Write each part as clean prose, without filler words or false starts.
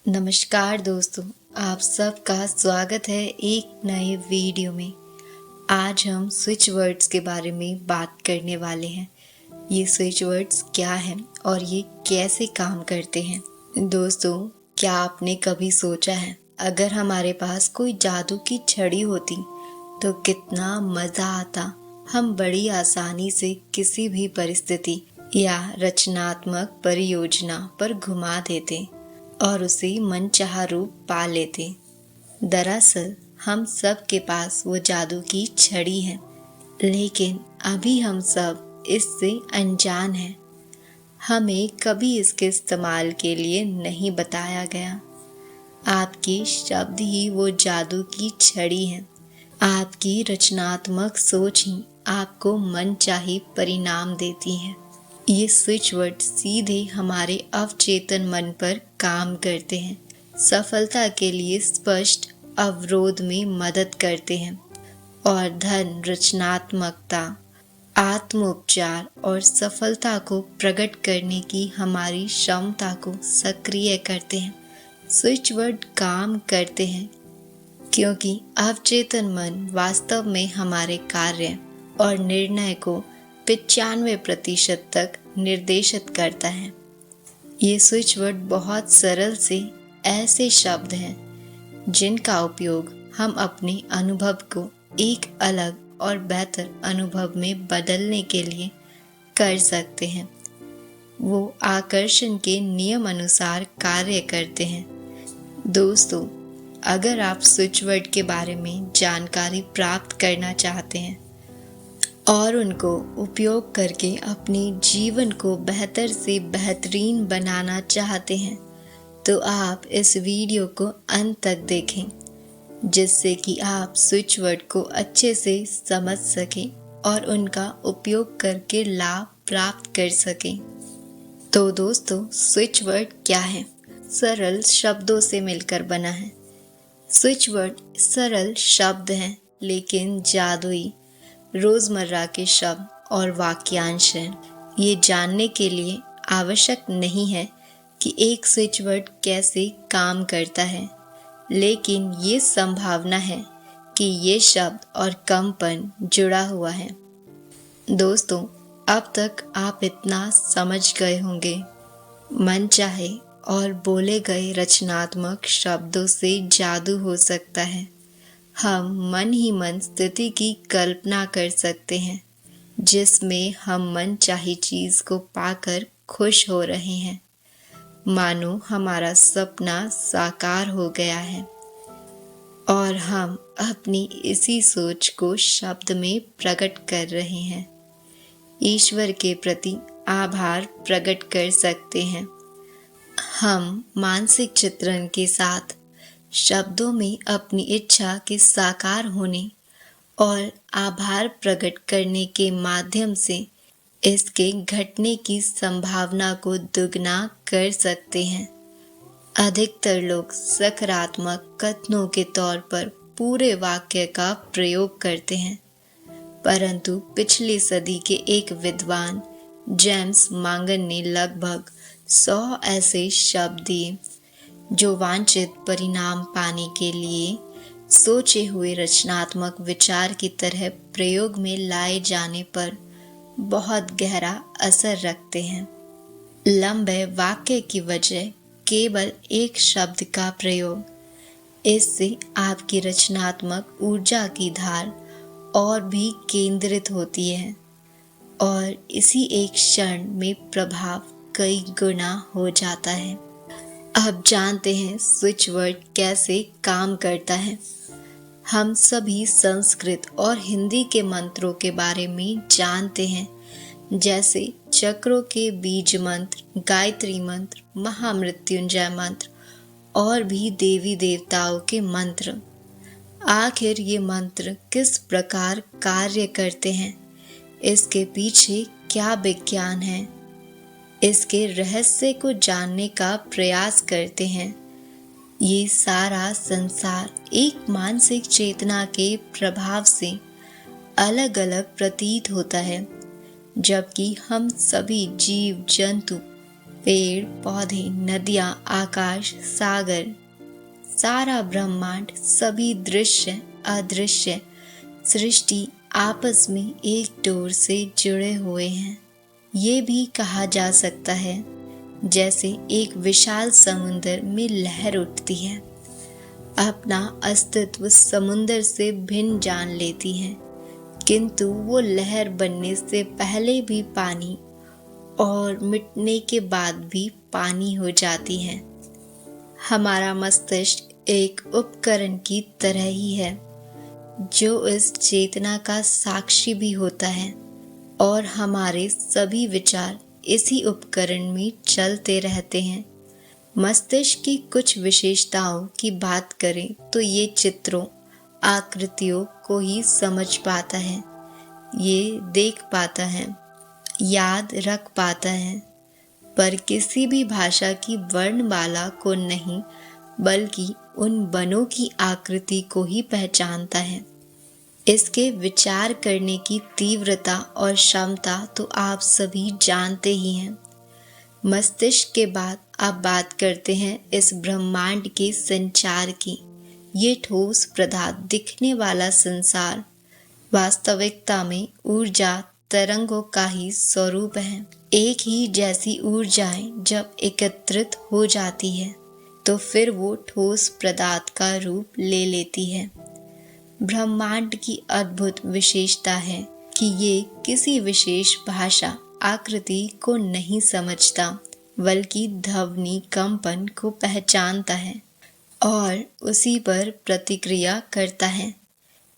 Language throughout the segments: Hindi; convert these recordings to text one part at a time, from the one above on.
नमस्कार दोस्तों, आप सबका स्वागत है एक नए वीडियो में। आज हम स्विच वर्ड्स के बारे में बात करने वाले हैं। ये स्विच वर्ड्स क्या हैं और ये कैसे काम करते हैं। दोस्तों, क्या आपने कभी सोचा है अगर हमारे पास कोई जादू की छड़ी होती तो कितना मज़ा आता। हम बड़ी आसानी से किसी भी परिस्थिति या रचनात्मक परियोजना पर घुमा देते और उसे मनचाहा रूप पा लेते। दरअसल हम सब के पास वो जादू की छड़ी है, लेकिन अभी हम सब इससे अनजान हैं। हमें कभी इसके इस्तेमाल के लिए नहीं बताया गया। आपके शब्द ही वो जादू की छड़ी है। आपकी रचनात्मक सोच ही आपको मनचाही परिणाम देती है। ये स्विच वर्ड सीधे हमारे अवचेतन मन पर काम करते हैं, सफलता के लिए स्पष्ट अवरोध में मदद करते हैं और धन, रचनात्मकता, आत्मोपचार और सफलता को प्रकट करने की हमारी क्षमता को सक्रिय करते हैं। स्विच वर्ड काम करते हैं क्योंकि अवचेतन मन वास्तव में हमारे कार्य और निर्णय को 95% तक निर्देशित करता है। ये स्विच वर्ड बहुत सरल से ऐसे शब्द हैं जिनका उपयोग हम अपने अनुभव को एक अलग और बेहतर अनुभव में बदलने के लिए कर सकते हैं। वो आकर्षण के नियम अनुसार कार्य करते हैं। दोस्तों, अगर आप स्विच वर्ड के बारे में जानकारी प्राप्त करना चाहते हैं और उनको उपयोग करके अपने जीवन को बेहतर से बेहतरीन बनाना चाहते हैं, तो आप इस वीडियो को अंत तक देखें, जिससे कि आप स्विच वर्ड को अच्छे से समझ सकें और उनका उपयोग करके लाभ प्राप्त कर सकें। तो दोस्तों, स्विच वर्ड क्या है? सरल शब्दों से मिलकर बना है। स्विच वर्ड सरल शब्द हैं, लेकिन जादुई रोजमर्रा के शब्द और वाक्यांश हैं। ये जानने के लिए आवश्यक नहीं है कि एक स्विच वर्ड कैसे काम करता है, लेकिन ये संभावना है कि ये शब्द और कंपन जुड़ा हुआ है। दोस्तों, अब तक आप इतना समझ गए होंगे, मनचाहे और बोले गए रचनात्मक शब्दों से जादू हो सकता है। हम मन ही मन स्थिति की कल्पना कर सकते हैं जिसमें हम मनचाही चीज को पाकर खुश हो रहे हैं, मानो हमारा सपना साकार हो गया है और हम अपनी इसी सोच को शब्द में प्रकट कर रहे हैं। ईश्वर के प्रति आभार प्रकट कर सकते हैं। हम मानसिक चित्रण के साथ शब्दों में अपनी इच्छा के साकार होने और आभार प्रकट करने के माध्यम से इसके घटने की संभावना को दुगना कर सकते हैं। अधिकतर लोग सकारात्मक कथनों के तौर पर पूरे वाक्य का प्रयोग करते हैं, परंतु पिछली सदी के एक विद्वान जेम्स मांगन ने लगभग 100 ऐसे शब्द दिए जो वांछित परिणाम पाने के लिए सोचे हुए रचनात्मक विचार की तरह प्रयोग में लाए जाने पर बहुत गहरा असर रखते हैं। लंबे वाक्य की वजह केवल एक शब्द का प्रयोग, इससे आपकी रचनात्मक ऊर्जा की धार और भी केंद्रित होती है और इसी एक क्षण में प्रभाव कई गुना हो जाता है। अब जानते हैं स्विच वर्ड कैसे काम करता है। हम सभी संस्कृत और हिंदी के मंत्रों के बारे में जानते हैं, जैसे चक्रों के बीज मंत्र, गायत्री मंत्र, महामृत्युंजय मंत्र और भी देवी देवताओं के मंत्र। आखिर ये मंत्र किस प्रकार कार्य करते हैं, इसके पीछे क्या विज्ञान है, इसके रहस्य को जानने का प्रयास करते हैं। ये सारा संसार एक मानसिक चेतना के प्रभाव से अलग अलग प्रतीत होता है, जबकि हम सभी जीव जंतु पेड़ पौधे, नदियां, आकाश, सागर, सारा ब्रह्मांड, सभी दृश्य अदृश्य सृष्टि आपस में एक डोर से जुड़े हुए हैं। ये भी कहा जा सकता है जैसे एक विशाल समुद्र में लहर उठती है, अपना अस्तित्व समुद्र से भिन्न जान लेती है, किंतु वो लहर बनने से पहले भी पानी और मिटने के बाद भी पानी हो जाती है। हमारा मस्तिष्क एक उपकरण की तरह ही है जो इस चेतना का साक्षी भी होता है, और हमारे सभी विचार इसी उपकरण में चलते रहते हैं। मस्तिष्क की कुछ विशेषताओं की बात करें तो ये चित्रों, आकृतियों को ही समझ पाता है, ये देख पाता है, याद रख पाता है, पर किसी भी भाषा की वर्णमाला को नहीं, बल्कि उन बनों की आकृति को ही पहचानता है। इसके विचार करने की तीव्रता और क्षमता तो आप सभी जानते ही हैं। मस्तिष्क के बाद आप बात करते हैं इस ब्रह्मांड के संचार की। ये ठोस पदार्थ दिखने वाला संसार वास्तविकता में ऊर्जा तरंगों का ही स्वरूप है। एक ही जैसी ऊर्जाएं जब एकत्रित हो जाती है तो फिर वो ठोस पदार्थ का रूप ले लेती है। ब्रह्मांड की अद्भुत विशेषता है कि ये किसी विशेष भाषा आकृति को नहीं समझता, बल्कि ध्वनि कंपन को पहचानता है और उसी पर प्रतिक्रिया करता है।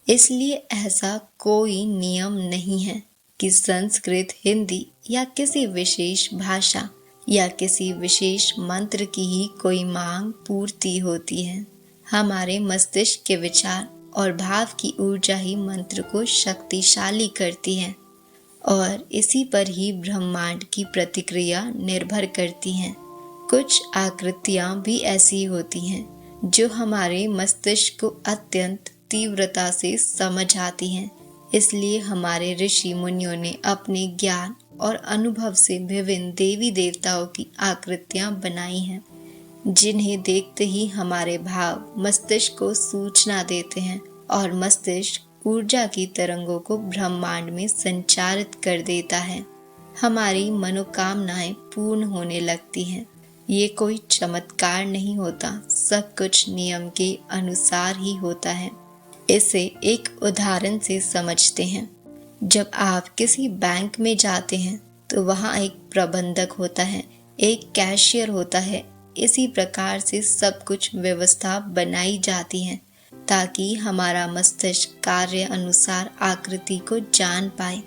इसलिए ऐसा कोई नियम नहीं है कि संस्कृत, हिंदी या किसी विशेष भाषा या किसी विशेष मंत्र की ही कोई मांग पूर्ति होती है। हमारे मस्तिष्क के विचार और भाव की ऊर्जा ही मंत्र को शक्तिशाली करती है, और इसी पर ही ब्रह्मांड की प्रतिक्रिया निर्भर करती हैं। कुछ आकृतियां भी ऐसी होती हैं जो हमारे मस्तिष्क को अत्यंत तीव्रता से समझ आती हैं। इसलिए हमारे ऋषि मुनियों ने अपने ज्ञान और अनुभव से विभिन्न देवी देवताओं की आकृतियां बनाई हैं, जिन्हें देखते ही हमारे भाव मस्तिष्क को सूचना देते हैं और मस्तिष्क ऊर्जा की तरंगों को ब्रह्मांड में संचारित कर देता है। हमारी मनोकामनाएं पूर्ण होने लगती हैं। ये कोई चमत्कार नहीं होता, सब कुछ नियम के अनुसार ही होता है। इसे एक उदाहरण से समझते हैं। जब आप किसी बैंक में जाते हैं तो वहाँ एक प्रबंधक होता है, एक कैशियर होता है। इसी प्रकार से सब कुछ व्यवस्था बनाई जाती है ताकि हमारा मस्तिष्क कार्य अनुसार आकृति को जान पाए।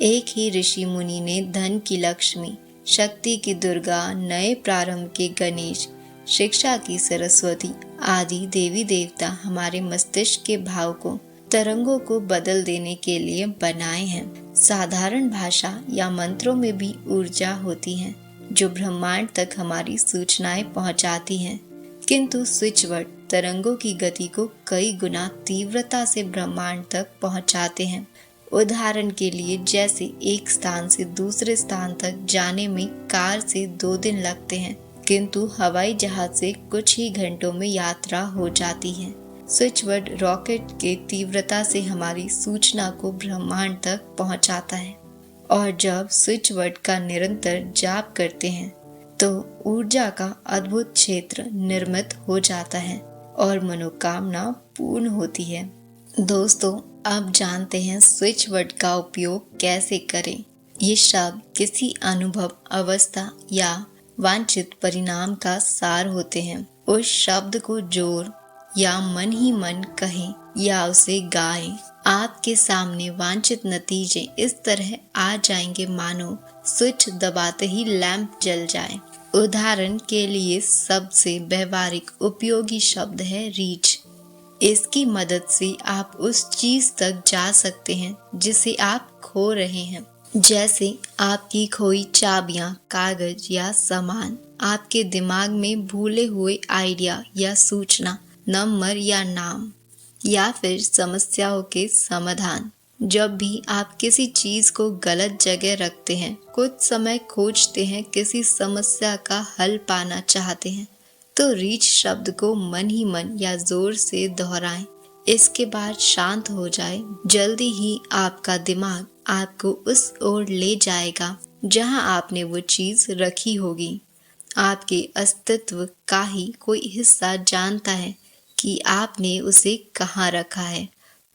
एक ही ऋषि मुनि ने धन की लक्ष्मी, शक्ति की दुर्गा, नए प्रारंभ के गणेश, शिक्षा की सरस्वती आदि देवी देवता हमारे मस्तिष्क के भाव को, तरंगों को बदल देने के लिए बनाए हैं। साधारण भाषा या मंत्रों में भी ऊर्जा होती है जो ब्रह्मांड तक हमारी सूचनाएं पहुंचाती हैं, किंतु स्विच वर्ड तरंगों की गति को कई गुना तीव्रता से ब्रह्मांड तक पहुंचाते हैं। उदाहरण के लिए, जैसे एक स्थान से दूसरे स्थान तक जाने में कार से 2 दिन लगते हैं, किंतु हवाई जहाज से कुछ ही घंटों में यात्रा हो जाती है। स्विचवर्ड रॉकेट के तीव्रता से हमारी सूचना को ब्रह्मांड तक पहुंचाता है, और जब स्विचवर्ड का निरंतर जाप करते हैं तो ऊर्जा का अद्भुत क्षेत्र निर्मित हो जाता है और मनोकामना पूर्ण होती है। दोस्तों, अब जानते हैं स्विचवर्ड का उपयोग कैसे करें। ये शब्द किसी अनुभव, अवस्था या वांछित परिणाम का सार होते हैं। उस शब्द को जोर या मन ही मन कहें या उसे गाएं, आपके सामने वांछित नतीजे इस तरह आ जाएंगे मानो स्विच दबाते ही लैंप जल जाए। उदाहरण के लिए सबसे व्यवहारिक उपयोगी शब्द है रीच। इसकी मदद से आप उस चीज तक जा सकते हैं जिसे आप खो रहे हैं, जैसे आपकी खोई चाबियां, कागज या सामान, आपके दिमाग में भूले हुए आइडिया या सूचना, नंबर या नाम, या फिर समस्याओं के समाधान। जब भी आप किसी चीज को गलत जगह रखते हैं, कुछ समय खोजते हैं, किसी समस्या का हल पाना चाहते हैं, तो रीच शब्द को मन ही मन या जोर से दोहराएं। इसके बाद शांत हो जाए। जल्दी ही आपका दिमाग आपको उस ओर ले जाएगा जहां आपने वो चीज रखी होगी। आपके अस्तित्व का ही कोई हिस्सा जानता है कि आपने उसे कहाँ रखा है,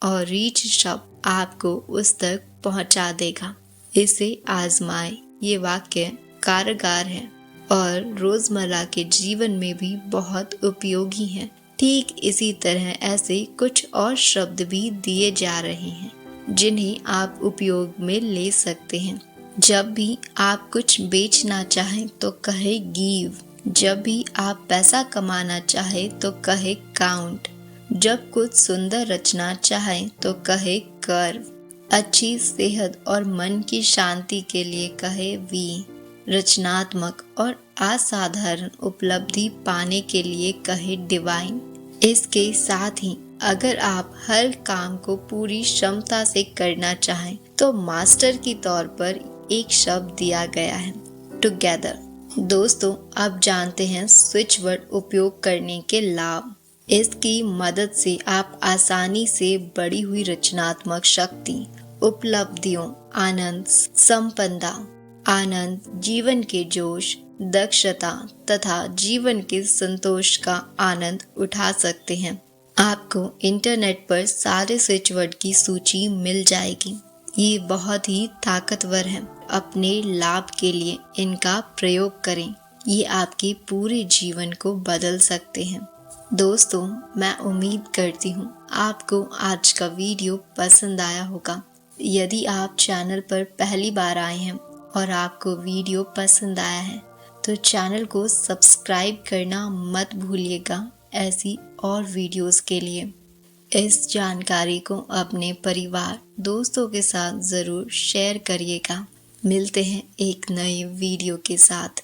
और रीच शब्द आपको उस तक पहुंचा देगा। इसे आजमाएं। ये वाक्य कारगर है और रोजमर्रा के जीवन में भी बहुत उपयोगी है। ठीक इसी तरह ऐसे कुछ और शब्द भी दिए जा रहे हैं जिन्हें आप उपयोग में ले सकते हैं। जब भी आप कुछ बेचना चाहें तो कहे गिव। जब भी आप पैसा कमाना चाहें तो कहे काउंट। जब कुछ सुंदर रचना चाहें तो कहे कर्व। अच्छी सेहत और मन की शांति के लिए कहे वी। रचनात्मक और असाधारण उपलब्धि पाने के लिए कहे डिवाइन। इसके साथ ही अगर आप हर काम को पूरी क्षमता से करना चाहें तो मास्टर के तौर पर एक शब्द दिया गया है, टुगेदर। दोस्तों, अब जानते हैं स्विच वर्ड उपयोग करने के लाभ। इसकी मदद से आप आसानी से बढ़ी हुई रचनात्मक शक्ति, उपलब्धियों, आनंद, संपदा, आनंद, जीवन के जोश, दक्षता तथा जीवन के संतोष का आनंद उठा सकते हैं। आपको इंटरनेट पर सारे स्विच वर्ड की सूची मिल जाएगी। ये बहुत ही ताकतवर है। अपने लाभ के लिए इनका प्रयोग करें। ये आपके पूरे जीवन को बदल सकते हैं। दोस्तों, मैं उम्मीद करती हूँ आपको आज का वीडियो पसंद आया होगा। यदि आप चैनल पर पहली बार आए हैं और आपको वीडियो पसंद आया है तो चैनल को सब्सक्राइब करना मत भूलिएगा ऐसी और वीडियोस के लिए। इस जानकारी को अपने परिवार, दोस्तों के साथ ज़रूर शेयर करिएगा। मिलते हैं एक नए वीडियो के साथ।